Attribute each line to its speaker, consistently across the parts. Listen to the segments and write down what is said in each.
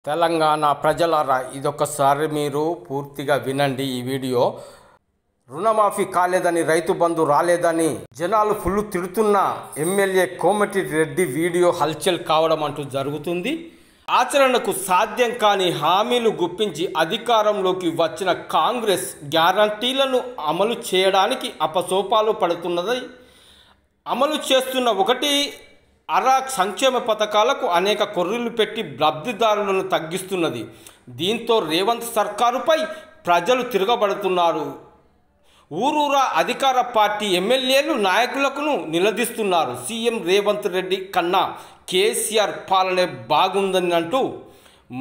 Speaker 1: తెలంగాణ ప్రజలారా ఇదొక్కసారి మీరు పూర్తిగా వినండి ఈ వీడియో. రుణమాఫీ కాలేదని, రైతు బంధు రాలేదని జనాలు ఫుల్ తిడుతున్న ఎమ్మెల్యే కోమటిరెడ్డి వీడియో హల్చల్ కావడం అంటూ జరుగుతుంది. ఆచరణకు సాధ్యం కాని హామీలు గుప్పించి అధికారంలోకి వచ్చిన కాంగ్రెస్ గ్యారంటీలను అమలు చేయడానికి అపసోపాలు పడుతున్నది. అమలు చేస్తున్న ఒకటి అరా సంక్షేమ పథకాలకు అనేక కొర్రీలు పెట్టి లబ్ధిదారులను తగ్గిస్తున్నది. దీంతో రేవంత్ సర్కారుపై ప్రజలు తిరగబడుతున్నారు. ఊరూరా అధికార పార్టీ ఎమ్మెల్యేలు నాయకులను నిలదీస్తున్నారు. సీఎం రేవంత్ రెడ్డి కన్నా కేసీఆర్ పాలనే బాగుందని అంటూ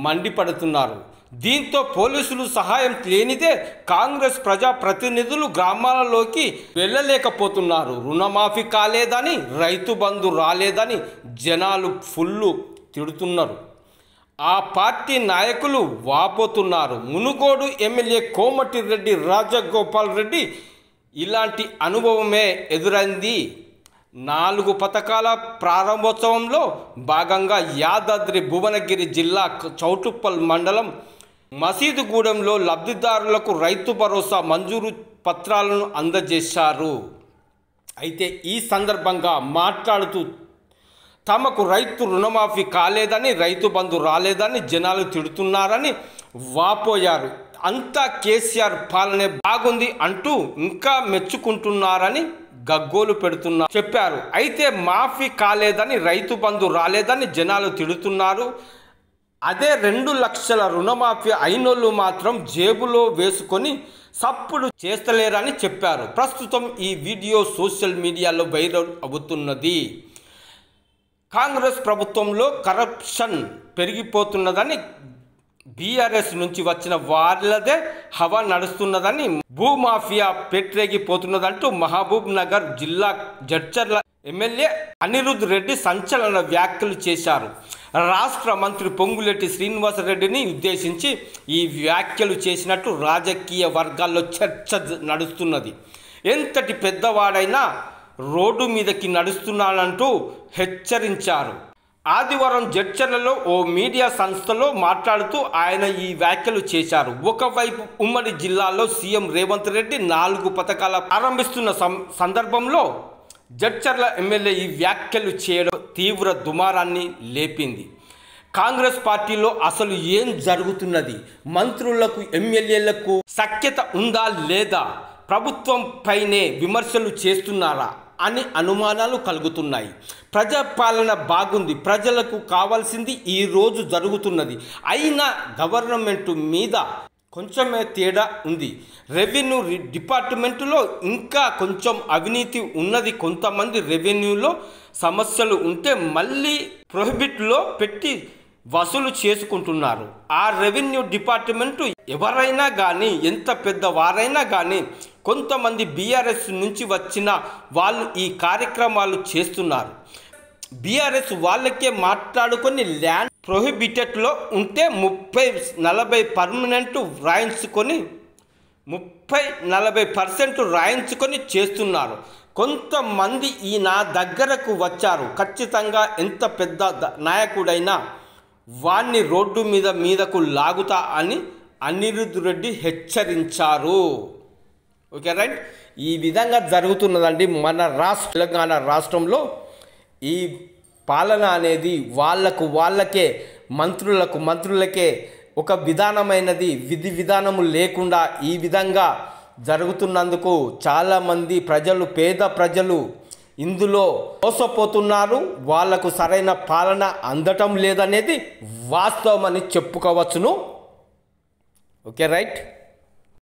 Speaker 1: మండిపడుతున్నారు. దీంతో పోలీసులు సహాయం లేనిదే కాంగ్రెస్ ప్రజాప్రతినిధులు గ్రామాలలోకి వెళ్ళలేకపోతున్నారు. రుణమాఫీ కాలేదని, రైతు బంధు రాలేదని జనాలు ఫుల్లు తిడుతున్నారు. ఆ పార్టీ నాయకులు వాపోతున్నారు. మునుగోడు ఎమ్మెల్యే కోమటిరెడ్డి రాజగోపాల్ రెడ్డి ఇలాంటి అనుభవమే ఎదురైంది. 4 పథకాల ప్రారంభోత్సవంలో భాగంగా యాదాద్రి భువనగిరి జిల్లా చౌటుప్పల్ మండలం మసీదుగూడెంలో లబ్ధిదారులకు రైతు భరోసా మంజూరు పత్రాలను అందజేశారు. అయితే ఈ సందర్భంగా మాట్లాడుతూ తమకు రైతు రుణమాఫీ కాలేదని, రైతు బంధు రాలేదని జనాలు తిడుతున్నారని వాపోయారు. అంతా కేసీఆర్ పాలనే బాగుంది అంటూ ఇంకా మెచ్చుకుంటున్నారని గగ్గోలు పెడుతున్నారు చెప్పారు. అయితే మాఫీ కాలేదని, రైతు బంధు రాలేదని జనాలు తిడుతున్నారు. అదే 2 లక్షల రుణమాఫీ అయినోళ్ళు మాత్రం జేబులో వేసుకొని సప్పుడు చేస్తలేరని చెప్పారు. ప్రస్తుతం ఈ వీడియో సోషల్ మీడియాలో వైరల్ అవుతున్నది. కాంగ్రెస్ ప్రభుత్వంలో కరప్షన్ పెరిగిపోతున్నదని, బీఆర్ఎస్ నుంచి వచ్చిన వాళ్ళదే హవా నడుస్తున్నదని, భూమాఫియా పెట్టరేగిపోతున్నదంటూ మహబూబ్ నగర్ జిల్లా జడ్చర్ల ఎమ్మెల్యే అనిరుద్ రెడ్డి సంచలన వ్యాఖ్యలు చేశారు. రాష్ట్ర మంత్రి పొంగులేటి శ్రీనివాసరెడ్డిని ఉద్దేశించి ఈ వ్యాఖ్యలు చేసినట్టు రాజకీయ వర్గాల్లో చర్చ నడుస్తున్నది. ఎంతటి పెద్దవాడైనా రోడ్డు మీదకి నడుస్తున్నానంటూ హెచ్చరించారు. ఆదివారం జడ్చర్లలో ఓ మీడియా సంస్థలో మాట్లాడుతూ ఆయన ఈ వ్యాఖ్యలు చేశారు. ఒకవైపు ఉమ్మడి జిల్లాలో సీఎం రేవంత్ రెడ్డి 4 పథకాల ప్రారంభిస్తున్న సందర్భంలో జడ్చర్ల ఎమ్మెల్యే ఈ వ్యాఖ్యలు చేయడం తీవ్ర దుమారాన్ని లేపింది. కాంగ్రెస్ పార్టీలో అసలు ఏం జరుగుతున్నది? మంత్రులకు, ఎమ్మెల్యేలకు సఖ్యత ఉందా లేదా? ప్రభుత్వం పైనే విమర్శలు చేస్తున్నారా అని అనుమానాలు కలుగుతున్నాయి. ప్రజాపాలన బాగుంది, ప్రజలకు కావాల్సింది ఈరోజు జరుగుతున్నది. అయినా గవర్నమెంట్ మీద కొంచెమే తేడా ఉంది. రెవెన్యూ డిపార్ట్మెంటులో ఇంకా కొంచెం అవినీతి ఉన్నది. కొంతమంది రెవెన్యూలో సమస్యలు ఉంటే మళ్ళీ ప్రొహిబిట్లో పెట్టి వసూలు చేసుకుంటున్నారు. ఆ రెవెన్యూ డిపార్ట్మెంటు ఎవరైనా కానీ, ఎంత పెద్దవారైనా కానీ, కొంతమంది బీఆర్ఎస్ నుంచి వచ్చిన వాళ్ళు ఈ కార్యక్రమాలు చేస్తున్నారు. బీఆర్ఎస్ వాళ్ళకే మాట్లాడుకొని ల్యాండ్ ప్రొహిబిటెడ్లో ఉంటే 30-40 పర్మనెంట్ రాయించుకొని 30-40% రాయించుకొని చేస్తున్నారు. కొంతమంది ఈ నా దగ్గరకు వచ్చారు, ఖచ్చితంగా ఎంత పెద్ద నాయకుడైనా వాణ్ణి రోడ్డు మీదకు లాగుతా అని అనిరుద్ రెడ్డి హెచ్చరించారు. ఓకే రైట్, ఈ విధంగా జరుగుతున్నదండి మన తెలంగాణ రాష్ట్రంలో. ఈ పాలన అనేది వాళ్ళకే, మంత్రులకే ఒక విధానమైనది, విధి విధానము లేకుండా ఈ విధంగా జరుగుతున్నందుకు చాలామంది ప్రజలు, పేద ప్రజలు ఇందులో మోసపోతున్నారు. వాళ్లకు సరైన పాలన అందటం లేదనేది వాస్తవం అని చెప్పుకోవచ్చును. Okay right.